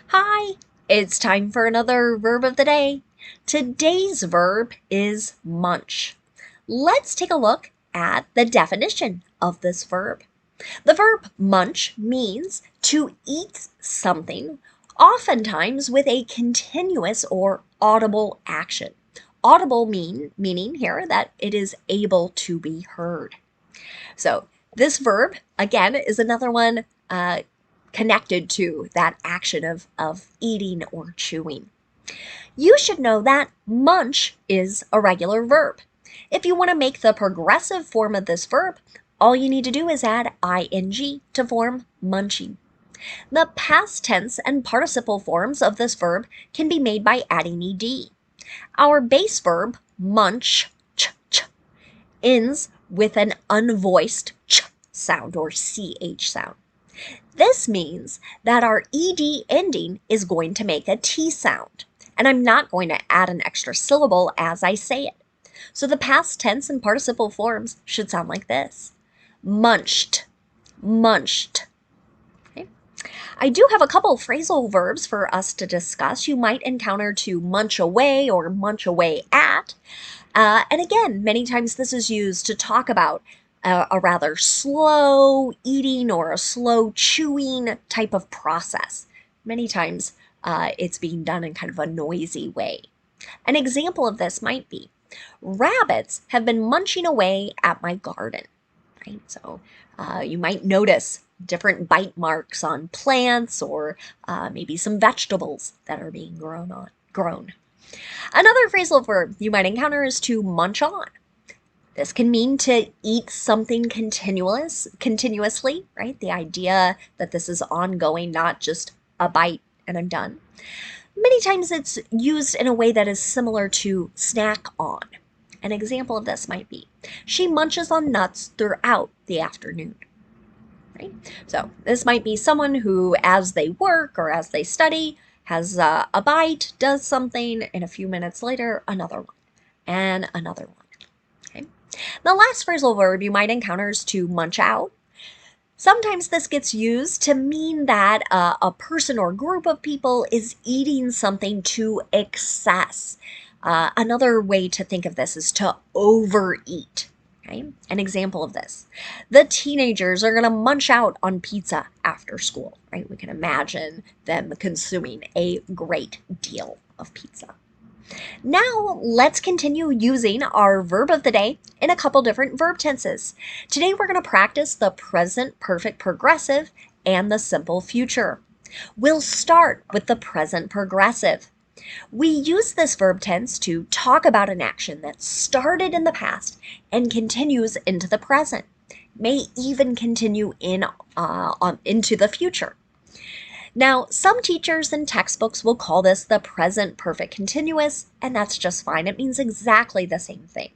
Hi, it's time for another verb of the day. Today's verb is munch. Let's take a look at the definition of this verb. The verb munch means to eat something, oftentimes with a continuous or audible action. Audible meaning here that it is able to be heard. So this verb, again, is another one connected to that action of eating or chewing. You should know that munch is a regular verb. If you want to make the progressive form of this verb, all you need to do is add ing to form munching. The past tense and participle forms of this verb can be made by adding ed. Our base verb, munch, ends with an unvoiced ch sound or ch sound. This means that our ed ending is going to make a t sound, and I'm not going to add an extra syllable as I say it. So the past tense and participle forms should sound like this: munched, munched. Okay. I do have a couple phrasal verbs for us to discuss. You might encounter to munch away or munch away at. And again, many times this is used to talk about a rather slow eating or a slow chewing type of process. Many times it's being done in kind of a noisy way. An example of this might be, rabbits have been munching away at my garden. Right? So you might notice different bite marks on plants or maybe some vegetables that are being grown. Another phrasal verb you might encounter is to munch on. This can mean to eat something continuously, right? The idea that this is ongoing, not just a bite and I'm done. Many times it's used in a way that is similar to snack on. An example of this might be, she munches on nuts throughout the afternoon. Right? So this might be someone who, as they work or as they study, has a bite, does something, and a few minutes later, another one, and another one. Okay? The last phrasal verb you might encounter is to munch out. Sometimes this gets used to mean that a person or group of people is eating something to excess. Another way to think of this is to overeat. Okay? An example of this: the teenagers are going to munch out on pizza after school. Right? We can imagine them consuming a great deal of pizza. Now let's continue using our verb of the day in a couple different verb tenses. Today we're going to practice the present perfect progressive and the simple future. We'll start with the present progressive. We use this verb tense to talk about an action that started in the past and continues into the present, may even continue into the future. Now, some teachers and textbooks will call this the present perfect continuous, and that's just fine. It means exactly the same thing.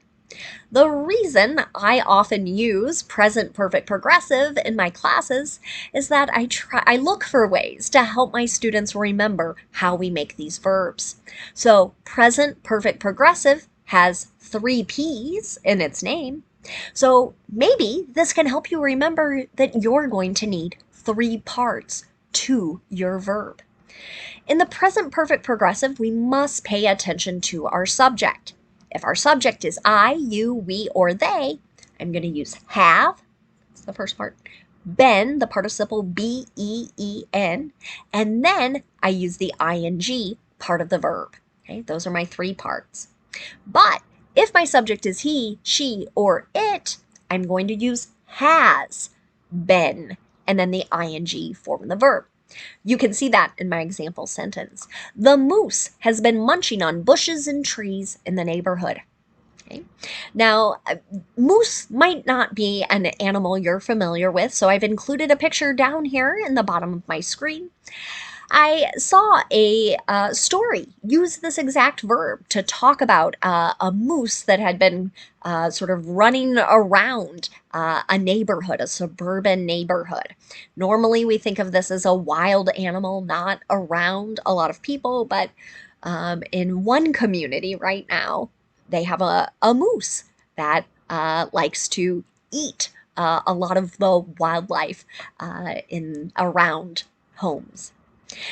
The reason I often use present perfect progressive in my classes is that I look for ways to help my students remember how we make these verbs. So present perfect progressive has 3 P's in its name. So maybe this can help you remember that you're going to need 3 parts to your verb. In the present perfect progressive, we must pay attention to our subject. If our subject is I, you, we, or they, I'm going to use have, that's the first part, been, the participle B-E-E-N, and then I use the ing part of the verb. Okay, those are my 3 parts. But if my subject is he, she, or it, I'm going to use has been, and then the ing form of the verb. You can see that in my example sentence. The moose has been munching on bushes and trees in the neighborhood. Okay. Now, moose might not be an animal you're familiar with, so I've included a picture down here in the bottom of my screen. I saw a story use this exact verb to talk about a moose that had been sort of running around a neighborhood, a suburban neighborhood. Normally, we think of this as a wild animal, not around a lot of people, but in one community right now, they have a moose that likes to eat a lot of the wildlife in around homes.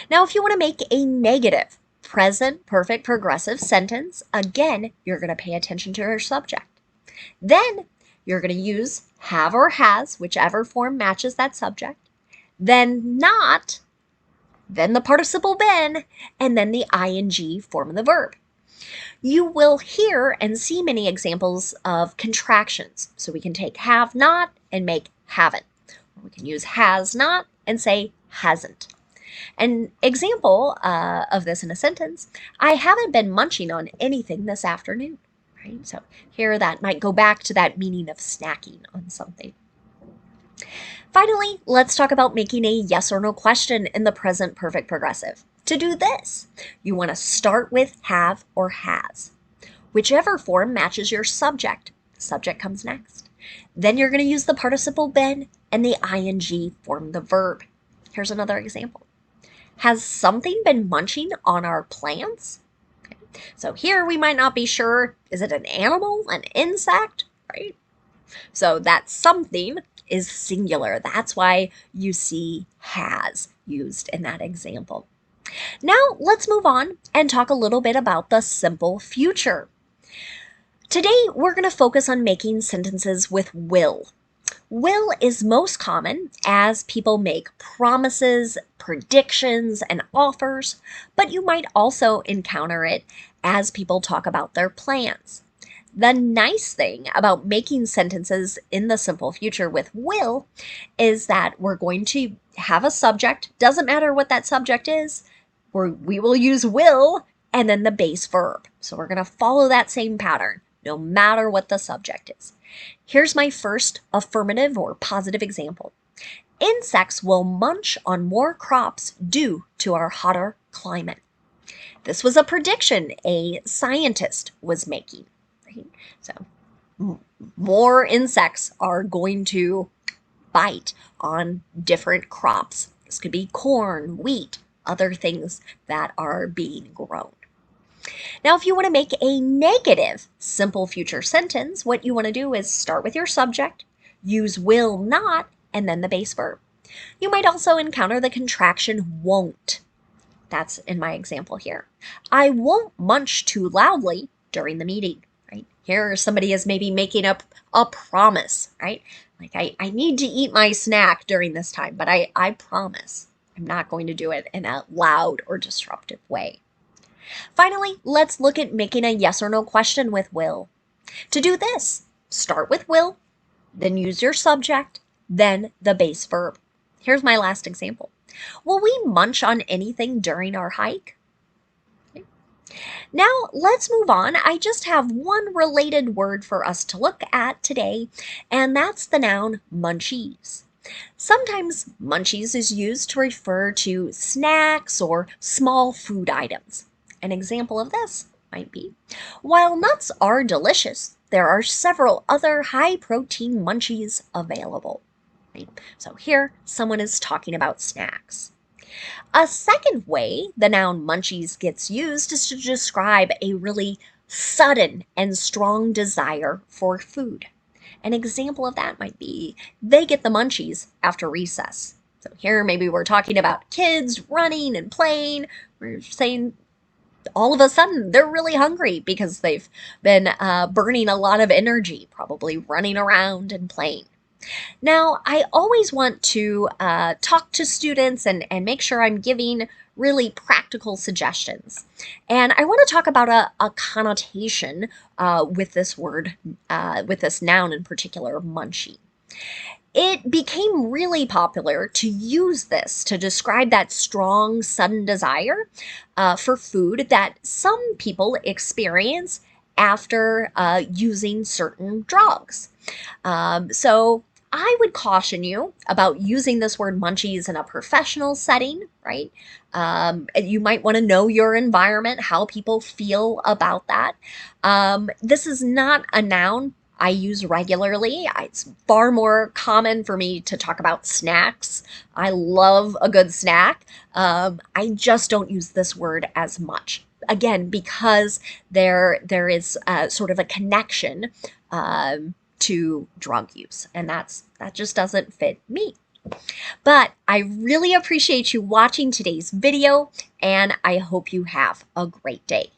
Now, if you want to make a negative present perfect progressive sentence, again, you're going to pay attention to your subject. Then you're going to use have or has, whichever form matches that subject, then not, then the participle been, and then the ing form of the verb. You will hear and see many examples of contractions. So we can take have not and make haven't. Or we can use has not and say hasn't. An example of this in a sentence, I haven't been munching on anything this afternoon. Right? So here that might go back to that meaning of snacking on something. Finally, let's talk about making a yes or no question in the present perfect progressive. To do this, you want to start with have or has. Whichever form matches your subject, the subject comes next. Then you're going to use the participle been and the ing form the verb. Here's another example. Has something been munching on our plants? Okay. So here we might not be sure, is it an animal, an insect, right? So that something is singular. That's why you see has used in that example. Now let's move on and talk a little bit about the simple future. Today we're going to focus on making sentences with will. Will is most common as people make promises, predictions, and offers, but you might also encounter it as people talk about their plans. The nice thing about making sentences in the simple future with will is that we're going to have a subject, doesn't matter what that subject is, we will use will and then the base verb. So we're going to follow that same pattern no matter what the subject is. Here's my first affirmative or positive example. Insects will munch on more crops due to our hotter climate. This was a prediction a scientist was making. Right? So more insects are going to bite on different crops. This could be corn, wheat, other things that are being grown. Now, if you want to make a negative simple future sentence, what you want to do is start with your subject, use will not, and then the base verb. You might also encounter the contraction won't. That's in my example here. I won't munch too loudly during the meeting, right? Here somebody is maybe making up a promise, right? Like I need to eat my snack during this time, but I promise I'm not going to do it in a loud or disruptive way. Finally, let's look at making a yes or no question with will. To do this, start with will, then use your subject, then the base verb. Here's my last example. Will we munch on anything during our hike? Okay. Now let's move on. I just have one related word for us to look at today, and that's the noun munchies. Sometimes munchies is used to refer to snacks or small food items. An example of this might be, while nuts are delicious, there are several other high-protein munchies available. Right? So here, someone is talking about snacks. A second way the noun munchies gets used is to describe a really sudden and strong desire for food. An example of that might be, they get the munchies after recess. So here maybe we're talking about kids running and playing. We're saying all of a sudden they're really hungry because they've been burning a lot of energy, probably running around and playing. Now, I always want to talk to students and make sure I'm giving really practical suggestions. And I want to talk about a connotation with this word, with this noun in particular, munchie. It became really popular to use this to describe that strong, sudden desire for food that some people experience after using certain drugs. So I would caution you about using this word munchies in a professional setting, right? You might want to know your environment, how people feel about that. This is not a noun I use regularly. It's far more common for me to talk about snacks. I love a good snack. I just don't use this word as much. Again, because there is sort of a connection to drug use, and that just doesn't fit me. But I really appreciate you watching today's video, and I hope you have a great day.